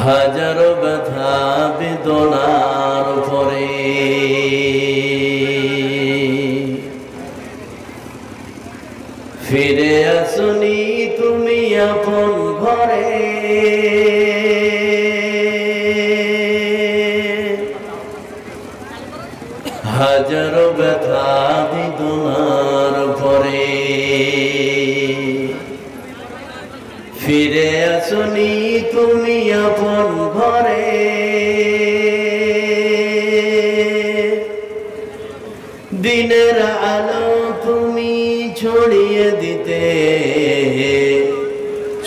হাজারো ব্যথা বেদনার পরে ফিরে আসনি তুমি আপন ঘরে। হাজারো ব্যথা বেদনার পরে ফিরে আসনি তুমি আপন ঘরে। দিনের আলো তুমি ছড়িয়ে দিতে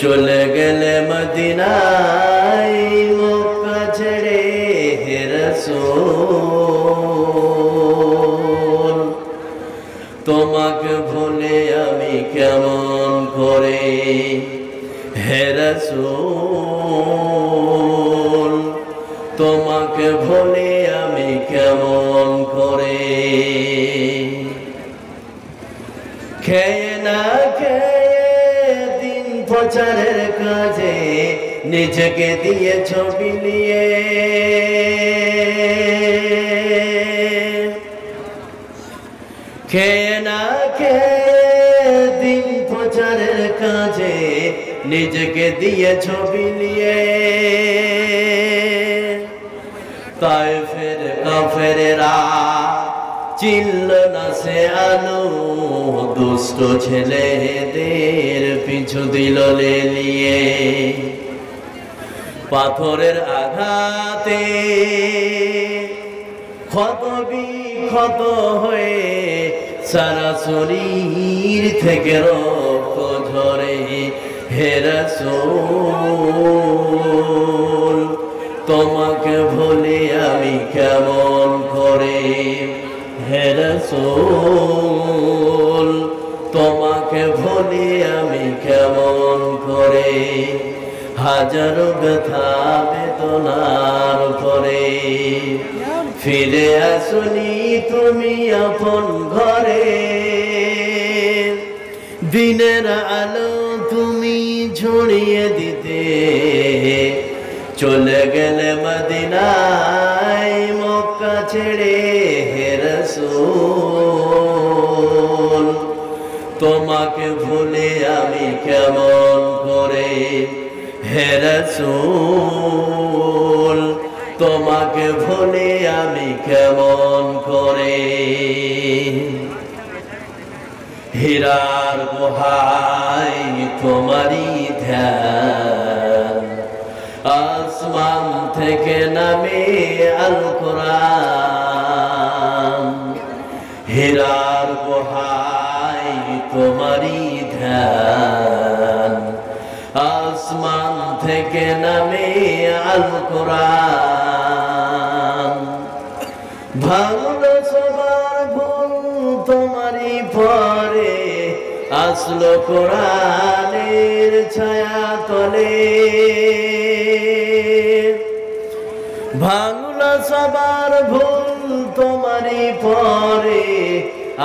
চলে গেলে মদিনায় মক্কা ছেড়ে হে রাসূল। তোমাকে ভুলে আমি কেমন করে হে রাসূল, তোমাকে ভুলে আমি কেমন করে। খেয়ে না খেয়ে দিন প্রচারের কাজে নিজেকে দিয়েছ বিলিয়ে। খেয়ে না খেয়ে দিন প্রচারের কাজে নিজেকে দিয়েছ বিলিয়ে। তায়েফের কাফেরেরা চিনল না সে আলো, দুষ্ট ছেলেদের পিছু দিল লেলিয়ে। পাথরের আঘাতে ক্ষত বিক্ষত হয়ে সারা শরীর থেকে রক্ত ঝরে হে রাসূল, তোমাকে ভুলে আমি কেমন করে হে রাসূল, তোমাকে ভুলে আমি কেমন করে। হাজারো ব্যথা বেদনার পরে ফিরে আসনি তুমি আপন ঘরে। দিনের আলো তুমি ছড়িয়ে দিতে চলে গেলে মদিনায় মক্কা ছেড়ে হে রাসূল, তোমাকে ভুলে আমি কেমন করে হে রাসূল, তোমাকে ভুলে আমি কেমন করে। হীরার গুহায় তোমারই ধ্যান, আসমান থেকে নামে আল কোরআন। হীরার গুহায় তোমারই ধ্যান, আসমান থেকে নামে আল কোরআন। ভাঙলো সবার ভুল তোমারই পরে আসলো কোরআনের ছায়া তলে। ভাঙলো সবার ভুল তোমারই পরে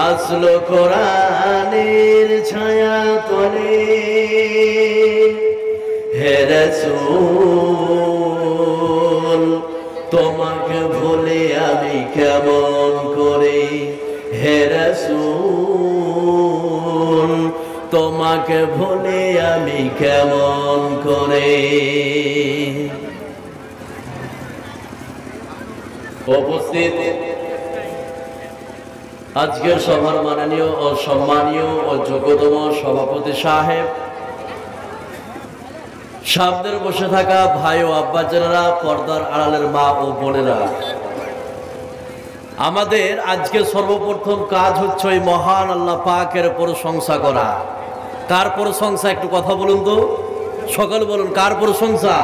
আসলো কোরআনের ছায়া তলে হে রাসূল, তোমাকে ভুলে আমি কেমন করে হে রাসূল, তোমাকে ভুলে আমি কেমন করে। উপস্থিত আজকের সভার মাননীয় ও সম্মানীয় ও যোগ্যতম সভাপতি সাহেব, সামনের বসে থাকা ভাই ও আব্বাজানেরা, পর্দার আড়ালের মা ও বোনেরা, আমাদের আজকে সর্বপ্রথম কাজ হচ্ছে ওই মহান আল্লাহ পাকের প্রশংসা করা। কার প্রশংসা একটু কথা বলুন তো, সকল বলুন কার প্রশংসা,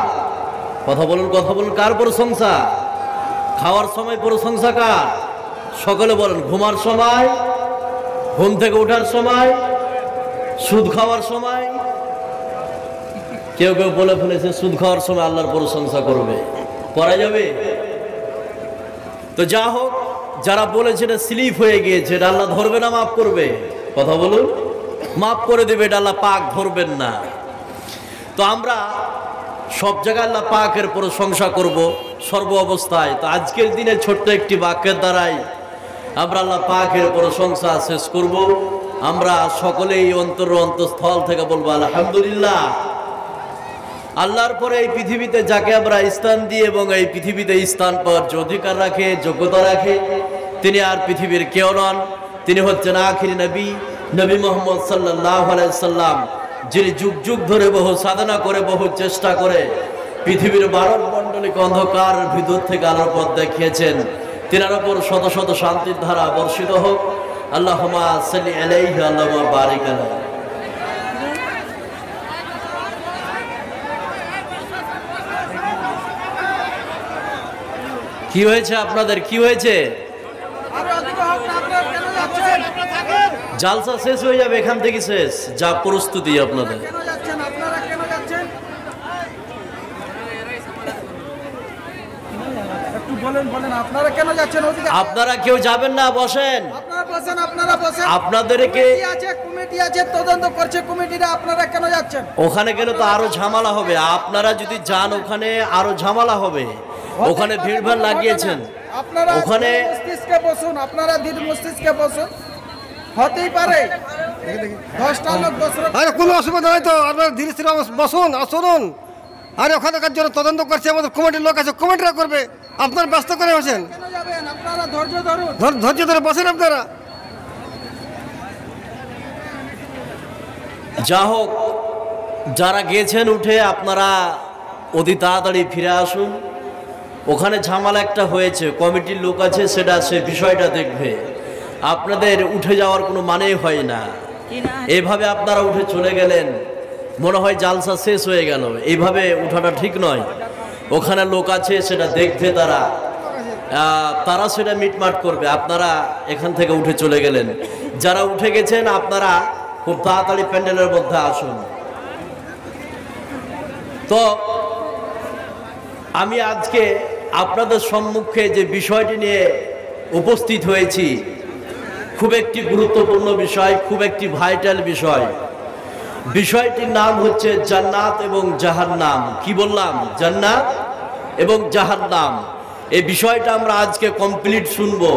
কথা বলুন কার প্রশংসা। খাওয়ার সময় প্রশংসা কার, সকলে বলুন। ঘুমার সময়, ঘুম থেকে ওঠার সময়, সুদ খাওয়ার সময়। কেউ কেউ বলে ফেলেছে সুদ খাওয়ার সময় আল্লাহর প্রশংসা করবে, করা যাবে? তো যা হোক, যারা বলেছে এটা স্লিপ হয়ে গিয়েছে, এটা আল্লাহ ধরবে না মাফ করবে? কথা বলুন, মাফ করে দেবে, এটা আল্লাহ পাক ধরবেন না। তো আমরা সব জায়গায় আল্লাহ পাকের প্রশংসা করব সর্ব অবস্থায়। তো আজকের দিনে ছোট্ট একটি বাক্যের দ্বারাই আমরা আল্লাহ পাকের প্রশংসা শেষ করব। আমরা সকলেই অন্তঃস্থল থেকে বলবো আলহামদুলিল্লাহ। আল্লাহর পরে এই পৃথিবীতে যাকে আমরা স্থান দিই এবং এই পৃথিবীতে স্থান পাওয়ার যে অধিকার রাখে, যোগ্যতা রাখে, তিনি আর পৃথিবীর কেউ নন। তিনি হচ্ছেন আখির নবী, নবী মোহাম্মদ সাল্লাল্লাহু আলাইহি সাল্লাম, যিনি যুগ যুগ ধরে বহু সাধনা করে, বহু চেষ্টা করে পৃথিবীর বারণ মণ্ডলীকে অন্ধকার ভিতর থেকে আলোর পথ দেখিয়েছেন। তিনার উপর শত শত শান্তির ধারা বর্ষিত হোক। আল্লাহুম্মা সাল্লি আলাইহি আল্লাহুম্মা বারিক আলাইহি। কি হয়েছে আপনাদের, কি হয়েছে? জালসা শেষ হয়ে যাবে, এখান থেকে শেষ। যা প্রস্তুতি আপনাদের। আপনারা কেউ যাবেন না, বসেন। আপনাদেরকে তদন্ত করছে কমিটিরা, আপনারা কেন যাচ্ছেন? ওখানে গেলে তো আরো ঝামেলা হবে। আপনারা যদি যান ওখানে আরো ঝামেলা হবে। ওখানে ভিড় ভাড় লাগিয়েছেন। আপনারা ওখানে মস্তিষ্কে বসুন, আপনারা ধীর মস্তিষ্কে বসুন। হতেই পারে 10টা লোক বসুন, আরে কোনো অসুবিধা নাই তো। আপনারা ধীরে ধীরে বসুন আর শুনুন। আরে ওখানকার জন্য তদন্ত করছে, আমাদের কমিটির লোক আছে, কমিটিরা করবে। আপনারা ব্যস্ত করে বসেন। কেন যাবেন? আপনারা ধৈর্য ধরুন, ধৈর্য ধরে বসেন আপনারা। যা হোক, যারা গিয়েছেন উঠে আপনারা অতি তাড়াতাড়ি ফিরে আসুন। ওখানে ঝামেলা একটা হয়েছে, কমিটির লোক আছে, সেটা সে বিষয়টা দেখবে। আপনাদের উঠে যাওয়ার কোনো মানেই হয় না। এইভাবে আপনারা উঠে চলে গেলেন, মনে হয় জালসা শেষ হয়ে গেল। এইভাবে উঠাটা ঠিক নয়। ওখানে লোক আছে, সেটা দেখবে, তারা সেটা মিটমাট করবে। আপনারা এখান থেকে উঠে চলে গেলেন। যারা উঠে গেছেন আপনারা খুব তাড়াতাড়ি প্যান্ডেলের মধ্যে আসুন। তো আমি আজকে আপনাদের সম্মুখে যে বিষয়টি নিয়ে উপস্থিত হয়েছি, খুব একটি গুরুত্বপূর্ণ বিষয়, খুব একটি ভাইটাল বিষয়। বিষয়টির নাম হচ্ছে জান্নাত এবং জাহান্নাম। কি বললাম? জান্নাত এবং জাহান্নাম। এই বিষয়টা আমরা আজকে কমপ্লিট শুনবো।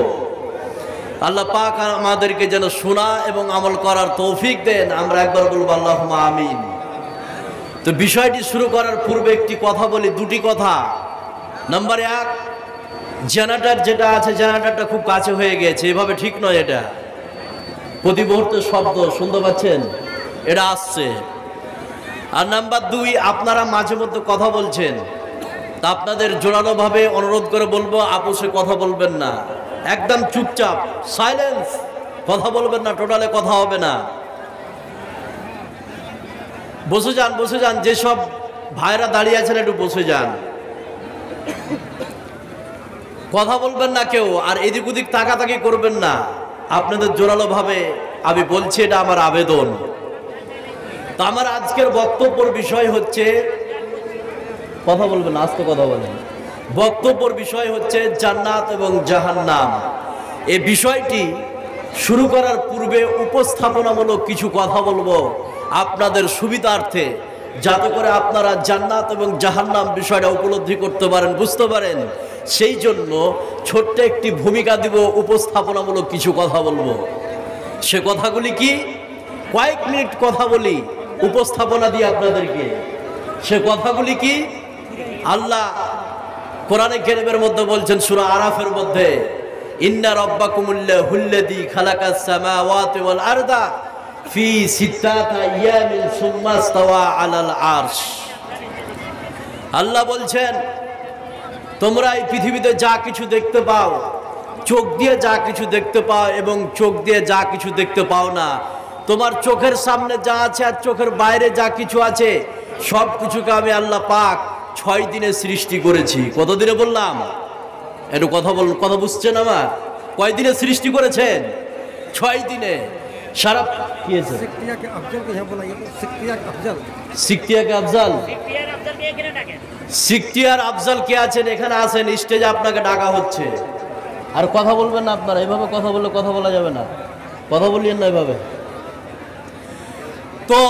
আল্লাহ পাক আমাদেরকে যেন শোনা এবং আমল করার তৌফিক দেন। আমরা একবার বলবো আল্লাহুম্মা আমিন। তো বিষয়টি শুরু করার পূর্বে একটি কথা বলি, দুটি কথা। নাম্বার 1, জেনারেটর যেটা আছে, জেনারেটরটা খুব কাছে হয়ে গেছে, এভাবে ঠিক নয়। এটা প্রতি মুহূর্তে শব্দ শুনতে পাচ্ছেন, এটা আসছে। আর নাম্বার 2, আপনারা মাঝে মধ্যে কথা বলছেন, তা আপনাদের জোরালোভাবে অনুরোধ করে বলবো, আপোষে কথা বলবেন না। একদম চুপচাপ, সাইলেন্স, কথা বলবেন না, টোটালে কথা হবে না। বসে যান, বসে যান। যেসব ভাইরা দাঁড়িয়ে আছেন একটু বসে যান, কথা বলবেন না কেউ। আর এদিক ওদিক তাকাতাকি করবেন না। আপনাদের জোরালোভাবে আমি বলছি, এটা আমার আবেদন। তা আমার আজকের বক্তব্যের বিষয় হচ্ছে, কথা বলবেন, আস্তে কথা বলেন। বক্তব্যের বিষয় হচ্ছে জান্নাত এবং জাহান্নাম। এই বিষয়টি শুরু করার পূর্বে উপস্থাপনামূলক কিছু কথা বলবো আপনাদের সুবিধার্থে, যাতে করে আপনারা জান্নাত এবং জাহান্নাম বিষয়টা উপলব্ধি করতে পারেন, বুঝতে পারেন। সেই জন্য ছোট্ট একটি ভূমিকা দিব, উপস্থাপনামূলক কিছু কথা বলবো। সে কথাগুলি কি? কয়েক মিনিট কথা বলি উপস্থাপনা দিয়ে আপনাদেরকে। সে কথাগুলি কি? আল্লাহ কোরআনে কারীমের মধ্যে বলছেন, সূরা আরাফের মধ্যে, ইন্না রাব্বাকুমুল্লাহুল্লাযী খালাকাস সামাওয়াতি ওয়াল আরদা ফি সিত্তাতি আইয়ামিন সুম্মা ইসতাওয়া আলাল আরশ। আল্লাহ বলছেন, তোমরা এই পৃথিবীতে যা কিছু দেখতে পাও, চোখ দিয়ে যা কিছু দেখতে পাও এবং চোখ দিয়ে যা কিছু দেখতে পাও না, তোমার চোখের সামনে যা আছে আর চোখের বাইরে যা কিছু আছে, সব কিছুকে আমি আল্লাহ পাক 6 দিনে সৃষ্টি করেছি। কত দিনে বললাম? একটু কথা বলুন, কথা বুঝছেন আমার? কয় দিনে সৃষ্টি করেছেন? 6 দিনে। সারা কি আছে? সিকতিয়াকে আফজাল, সিকতিয়ার আফজাল কে আছেন? এখানে আছেন, স্টেজে আপনাকে ডাকা হচ্ছে। আর কথা বলবেন না আপনারা, এভাবে কথা বললে কথা বলা যাবে না, কথা বলিয়েন না এভাবে। তো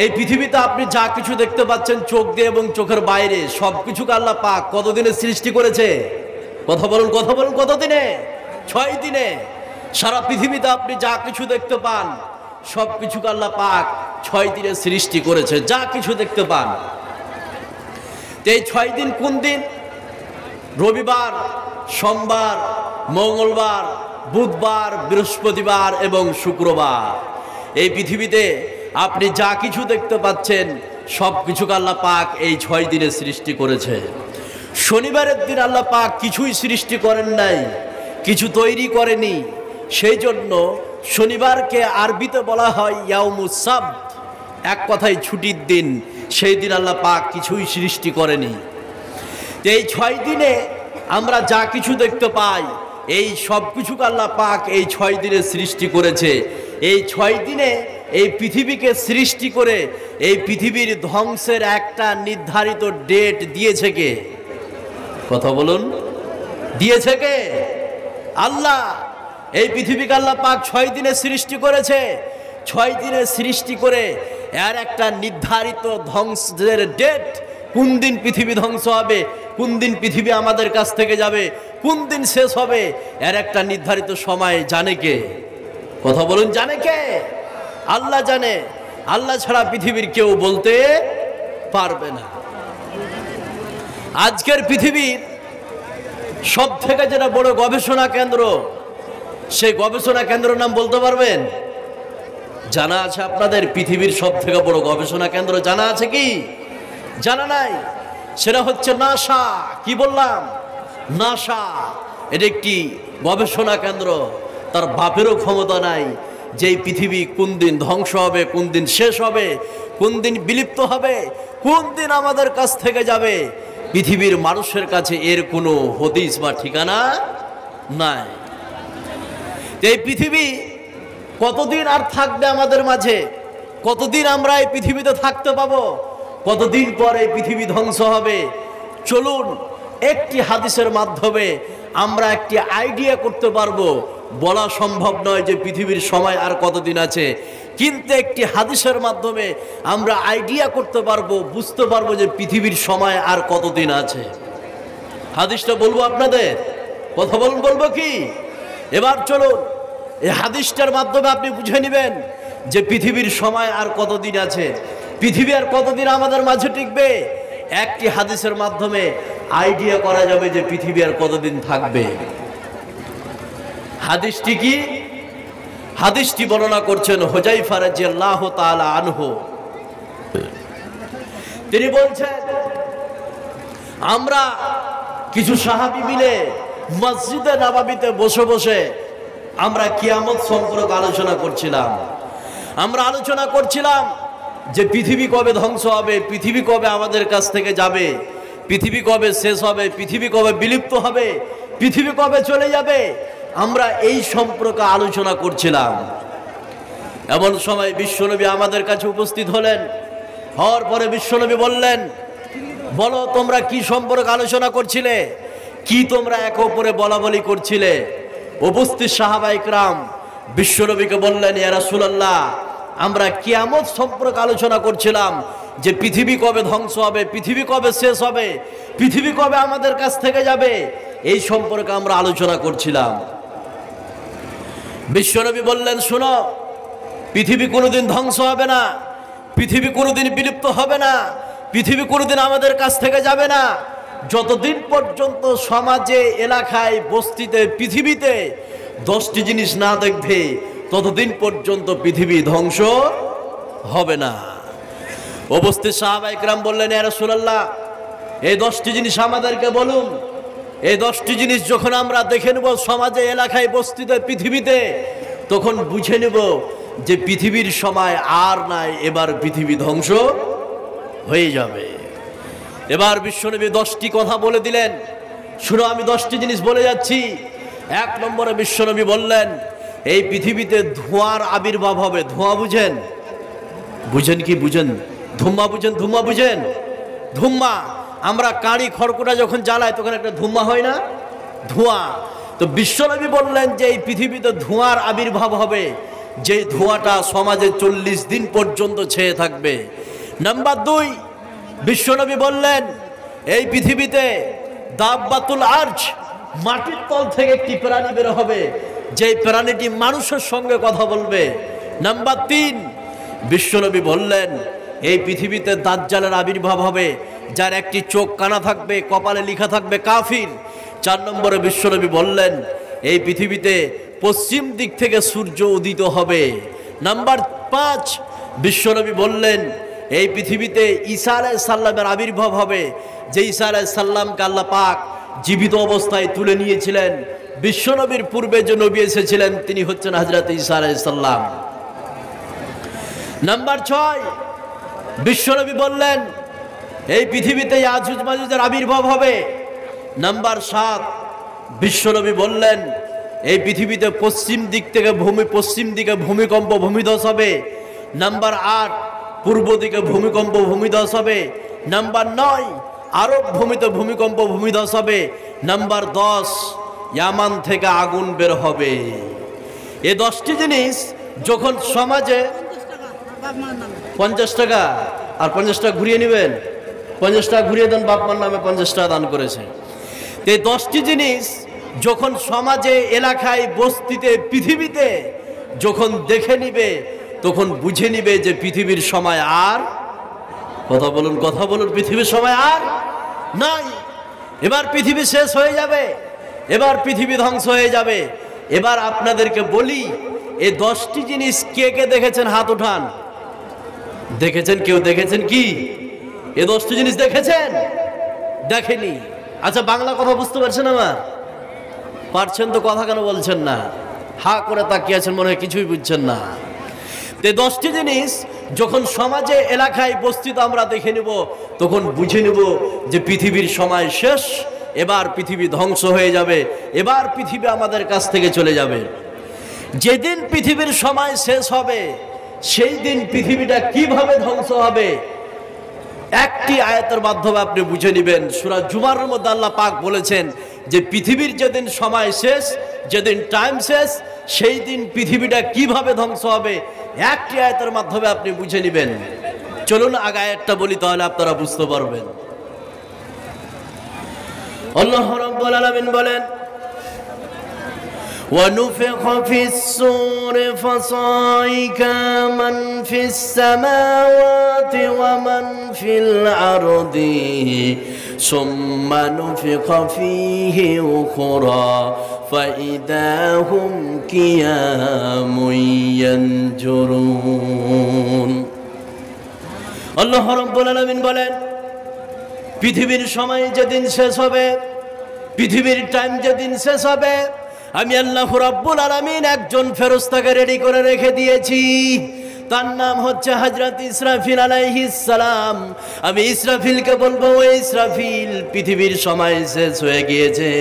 এই পৃথিবীতে আপনি যা কিছু দেখতে পাচ্ছেন চোখ দিয়ে এবং চোখের বাইরে সবকিছুকে আল্লাহ পাক কতদিনে সৃষ্টি করেছে? কথা বলুন কতদিনে? 6 দিনে। সারা পৃথিবীতে আপনি যা কিছু দেখতে পান সবকিছুকে আল্লাহ পাক 6 দিনে সৃষ্টি করেছে, যা কিছু দেখতে পান। এই 6 দিন কোন দিন? রবিবার, সোমবার, মঙ্গলবার, বুধবার, বৃহস্পতিবার এবং শুক্রবার। এই পৃথিবীতে আপনি যা কিছু দেখতে পাচ্ছেন সব কিছুকে আল্লাহ পাক এই 6 দিনে সৃষ্টি করেছে। শনিবারের দিন আল্লাহ পাক কিছুই সৃষ্টি করেন নাই, কিছু তৈরি করেনি। সেই জন্য শনিবারকে আরবিতে বলা হয় ইয়াউমুস সাbt, এক কথায় ছুটির দিন। সেই দিন আল্লাহ পাক কিছুই সৃষ্টি করেনি। এই 6 দিনে আমরা যা কিছু দেখতে পাই এই সব কিছুকে আল্লাহ পাক এই 6 দিনে সৃষ্টি করেছে। এই 6 দিনে এই পৃথিবীকে সৃষ্টি করে এই পৃথিবীর ধ্বংসের একটা নির্ধারিত ডেট দিয়েছে কে? কথা বলুন, দিয়েছে কে? আল্লাহ। এই পৃথিবীকে আল্লাহ পাক 6 দিনে সৃষ্টি করেছে। 6 দিনে সৃষ্টি করে এর একটা নির্ধারিত ধ্বংসের ডেট, কোন দিন পৃথিবী ধ্বংস হবে, কোন দিন পৃথিবী আমাদের কাছ থেকে যাবে, কোন দিন শেষ হবে, এর একটা নির্ধারিত সময় জানে কে? কথা বলুন, জানে কে? আল্লাহ জানে। আল্লাহ ছাড়া পৃথিবীর কেউ বলতে পারবে না। আজকের পৃথিবীর সব থেকে যেটা বড় গবেষণা কেন্দ্র, সেই গবেষণা কেন্দ্রের নাম বলতে পারবেন? জানা আছে আপনাদের? পৃথিবীর সব থেকে বড় গবেষণা কেন্দ্র জানা আছে কি? জানা নাই। সেটা হচ্ছে নাসা। কি বললাম? নাসা। এটা একটি গবেষণা কেন্দ্র। তার বাপেরও ক্ষমতা নাই যে এই পৃথিবী কোন দিন ধ্বংস হবে, কোন দিন শেষ হবে, কোন দিন বিলুপ্ত হবে, কোন দিন আমাদের কাছ থেকে যাবে। পৃথিবীর মানুষের কাছে এর কোনো হদিস বা ঠিকানা নাই। এই পৃথিবী কতদিন আর থাকবে আমাদের মাঝে? কতদিন আমরা এই পৃথিবীতে থাকতে পাবো? কতদিন পর এই পৃথিবী ধ্বংস হবে? চলুন একটি হাদিসের মাধ্যমে আমরা একটি আইডিয়া করতে পারবো। বলা সম্ভব নয় যে পৃথিবীর সময় আর কতদিন আছে, কিন্তু একটি হাদিসের মাধ্যমে আমরা আইডিয়া করতে পারবো, বুঝতে পারবো যে পৃথিবীর সময় আর কতদিন আছে। হাদিসটা বলবো আপনাদের? কথা বলুন, বলবো কি? এবার চলুন এই হাদিসটার মাধ্যমে আপনি বুঝে নেবেন যে পৃথিবীর সময় আর কতদিন আছে, পৃথিবী আর কতদিন আমাদের মাঝে টিকবে। একটি হাদিসের মাধ্যমে আইডিয়া করা যাবে যে পৃথিবী আর কতদিন থাকবে। হাদিসটি কি? হাদিসটি বর্ণনা করছেন হুযায়ফা রাদিয়াল্লাহু তাআলা আনহু। তিনি বলছেন, আমরা কিছু সাহাবী মিলে মসজিদে নববীতে বসে বসে আমরা কিয়ামত সম্পর্কে আলোচনা করছিলাম। আমরা আলোচনা করছিলাম যে পৃথিবী কবে ধ্বংস হবে, পৃথিবী কবে আমাদের কাছ থেকে যাবে, পৃথিবী কবে শেষ হবে, পৃথিবী কবে বিলুপ্ত হবে, পৃথিবী কবে চলে যাবে। আমরা এই সম্পর্কে আলোচনা করছিলাম। এমন সময় বিশ্বনবী আমাদের কাছে উপস্থিত হলেন। হওয়ার পরে বিশ্বনবী বললেন, বলো তোমরা কি সম্পর্কে আলোচনা করছিলে, কি তোমরা একে অপরে বলাবলি করছিলে? উপস্থিত সাহাবা ইকরাম বিশ্বনবীকে বললেন, ইয়া রাসূলুল্লাহ, আমরা কিয়ামত সম্পর্কে আলোচনা করছিলাম যে পৃথিবী কবে ধ্বংস হবে, পৃথিবী কবে শেষ হবে, পৃথিবী কবে আমাদের কাছ থেকে যাবে, এই সম্পর্কে আমরা আলোচনা করছিলাম। বিশ্বনবী বললেন, শোনো, পৃথিবী কোনোদিন ধ্বংস হবে না, পৃথিবী কোনোদিন বিলুপ্ত হবে না, পৃথিবী কোনোদিন আমাদের কাছ থেকে যাবে না, যতদিন পর্যন্ত সমাজে, এলাকায়, বস্তিতে, পৃথিবীতে 10টি জিনিস না দেখবে ততদিন পর্যন্ত পৃথিবী ধ্বংস হবে না। উপস্থিত সাহাবা ইকরাম বললেন, ইয়া রাসূলুল্লাহ, এই 10টি জিনিস আমাদেরকে বলুন। এই 10টি জিনিস যখন আমরা দেখে নেব সমাজে, এলাকায়, বস্তিতে, পৃথিবীতে, তখন বুঝে নেব যে পৃথিবীর সময় আর নাই, এবার পৃথিবী ধ্বংস হয়ে যাবে। এবার বিশ্বনবী 10টি কথা বলে দিলেন। শুনো, আমি 10টি জিনিস বলে যাচ্ছি। 1 নম্বরে বিশ্বনবী বললেন, এই পৃথিবীতে ধোঁয়ার আবির্ভাব হবে। ধোঁয়া বুঝেন? বুঝেন কি? বুঝেন? ধুম্মা বুঝেন? ধুম্মা বুঝেন? ধুম্মা, আমরা কাঁড়ি খড়কুটা যখন জ্বালাই তখন একটা ধুম্মা হয় না? ধোঁয়া। তো বিশ্বনবী বললেন যে এই পৃথিবীতে ধোঁয়ার আবির্ভাব হবে। যে ধোঁয়াটা সমাজে 40 দিন পর্যন্ত ছেয়ে থাকবে। নাম্বার 2, বিশ্বনবী বললেন এই পৃথিবীতে দাব্বাতুল আরজ, মাটির তল থেকে একটি প্রাণী বের হবে, যে প্রাণীটি মানুষের সঙ্গে কথা বলবে। নাম্বার 3, বিশ্বনবী বললেন এই পৃথিবীতে দাজ্জালের আবির্ভাব হবে, যার একটি চোখ কানা থাকবে, কপালে লেখা থাকবে কাফির। 4 নম্বরে বিশ্বনবী বললেন এই পৃথিবীতে পশ্চিম দিক থেকে সূর্য উদিত হবে। নাম্বার 5, বিশ্বনবী বললেন এই পৃথিবীতে ঈসা আলাইহিস সালামের আবির্ভাব হবে, যে ঈসা আলাইহিস সালামকে আল্লাহ পাক জীবিত অবস্থায় তুলে নিয়েছিলেন। বিশ্বনবীর পূর্বে যে নবী এসেছিলেন তিনি হচ্ছেন হযরত ঈসা আলাইহিস সালাম। নাম্বার 6, বিশ্বনবী বললেন এই পৃথিবীতে ইয়াজুজ মাজুজের আবির্ভাব হবে। নাম্বার 7, বিশ্বনবী বললেন এই পৃথিবীতে পশ্চিম দিকে ভূমিকম্প ভূমিধস হবে। নাম্বার 8, পূর্ব দিকে ভূমিকম্প ভূমিধস হবে। নাম্বার 9, আরব ভূমিতে ভূমিকম্প ভূমিধস হবে। নাম্বার 10, ইয়ামান থেকে আগুন বের হবে। এই 10টি জিনিস যখন সমাজে 50 টাকা আর 50 টাকা ঘুরিয়ে নেবেন, 50 টাকা ঘুরিয়ে দেন, বাপমার নামে 50 টাকা দান করেছে। এই 10টি জিনিস যখন সমাজে, এলাকায়, বস্তিতে, পৃথিবীতে যখন দেখে নিবে তখন বুঝে নিবে যে পৃথিবীর সময় আর, কথা বলুন পৃথিবীর সময় আর নাই। এবার পৃথিবী শেষ হয়ে যাবে, এবার পৃথিবী ধ্বংস হয়ে যাবে। এবার আপনাদেরকে বলি এই 10টি জিনিস কে কে দেখেছেন? হাত উঠান। দেখেছেন? কেউ দেখেছেন কি এই 10টি জিনিস দেখেছেন? দেখেনি? আচ্ছা, বাংলা কথা বুঝতে পারছেন আমার? পারছেন তো, কথা কেন বলছেন না? হা করে তাকিয়ে আছেন, মনে হয় কিছুই বুঝছেন না। এই 10টি জিনিস যখন সমাজে, এলাকায়, বস্তিতে আমরা দেখে নেব তখন বুঝে নেব যে পৃথিবীর সময় শেষ, এবার পৃথিবী ধ্বংস হয়ে যাবে, এবার পৃথিবী আমাদের কাছ থেকে চলে যাবে। যেদিন পৃথিবীর সময় শেষ হবে সেই দিন পৃথিবীটা কিভাবে ধ্বংস হবে একটি আয়াতের মাধ্যমে আপনি বুঝে নেবেন। সূরা জুমারের মধ্যে আল্লাহ পাক বলেছেন যে পৃথিবীর যেদিন সময় শেষ, যেদিন টাইম শেষ, সেই দিন পৃথিবীটা কিভাবে ধ্বংস হবে একটি আয়াতের মাধ্যমে আপনি বুঝে নেবেন। চলুন আগে আয়াতটা বলি, তাহলে আপনারা বুঝতে পারবেন। আল্লাহ রাব্বুল আলামিন বলেন ونفخ في الصور فصعق من في السماوات ومن في الأرض ثم نفخ فيه أخرى فإذا هم قيام ينظرون। আল্লাহ রাব্বুল আলামিন বলেন পৃথিবীর সময় যেদিন শেষ হবে, পৃথিবীর টাইম যেদিন শেষ হবে, আমি আল্লাহ রাব্বুল আলামিন একজন ফেরেশতাকে রেডি করে রেখে দিয়েছি। তার নাম হচ্ছে হযরত ইসরাফিল আলাইহিস সালাম। আমি ইসরাফিলকে বলবো, ও ইসরাফিল, পৃথিবীর সময় শেষ হয়ে গিয়েছে,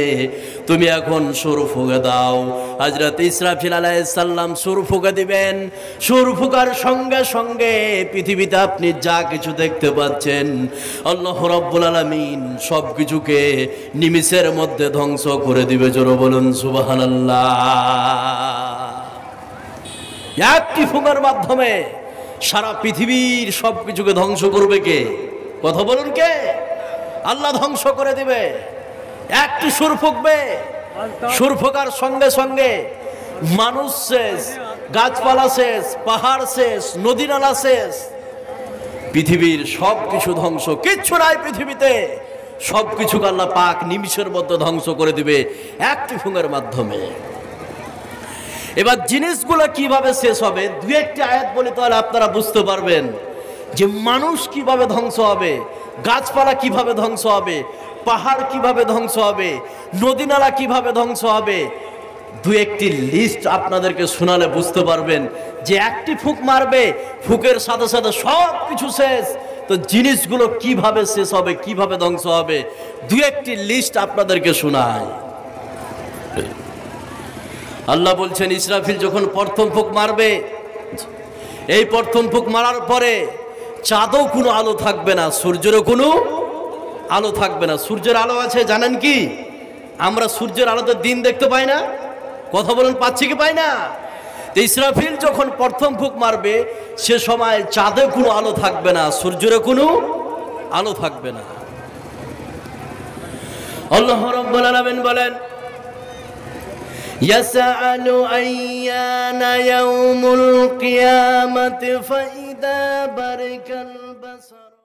তুমি এখন সুর ফুঁকে দাও। হযরত ইসরাফিল আলাইহিস সালাম সুর ফুঁকে দিবেন। সুর ফুঁকার সঙ্গে সঙ্গে পৃথিবীতে আপনি যা কিছু দেখতে পাচ্ছেন আল্লাহ রাব্বুল আলামিন সব কিছুকে নিমিষের মধ্যে ধ্বংস করে দিবে। জোরে বলুন সুবহানাল্লাহ। একটি ফুঁকার মাধ্যমে সারা পৃথিবীর সবকিছুকে ধ্বংস করবে কে? কথা বলুন, কে? আল্লাহ ধ্বংস করে দিবে। একটি সুর ফুঁকবে, সুর ফুঁকার সঙ্গে সঙ্গে মানুষ শেষ, গাছপালা শেষ, পাহাড় শেষ, নদী নালা শেষ, পৃথিবীর সবকিছু ধ্বংস, কিচ্ছু নাই পৃথিবীতে। সবকিছুকে আল্লাহ পাক নিমিষের মধ্যে ধ্বংস করে দিবে একটি ফুঁকের মাধ্যমে। এবার জিনিসগুলো কিভাবে শেষ হবে দুই একটি আয়াত বলি, তাহলে আপনারা বুঝতে পারবেন যে মানুষ কিভাবে ধ্বংস হবে, গাছপালা কিভাবে ধ্বংস হবে, পাহাড় কিভাবে ধ্বংস হবে, নদী নালা কিভাবে ধ্বংস হবে। দুই একটি লিস্ট আপনাদেরকে শোনালে বুঝতে পারবেন যে একটি ফুঁক মারবে, ফুঁকের সাথে সাথে সব কিছু শেষ। তো জিনিসগুলো কিভাবে শেষ হবে, কিভাবে ধ্বংস হবে, দুই একটি লিস্ট আপনাদেরকে শোনায়। আল্লাহ বলছেন ইসরাফিল যখন প্রথম ফুঁক মারবে, এই প্রথম ফুঁক মারার পরে চাঁদও কোনো আলো থাকবে না, সূর্যেরও কোনো আলো থাকবে না। সূর্যের আলো আছে জানেন কি? আমরা সূর্যের আলোতে দিন দেখতে পাই না। কথা বলুন, পাচ্ছি কি পাই না? ইসরাফিল যখন প্রথম ফুঁক মারবে সে সময় চাঁদে কোনো আলো থাকবে না, সূর্যের কোনো আলো থাকবে না। আল্লাহ রাব্বুল আলামিন বলেন ইয়াসআলু আইয়ানা ইয়াউমুল কিয়ামাতি ফাইদা বারিকাল বাসার।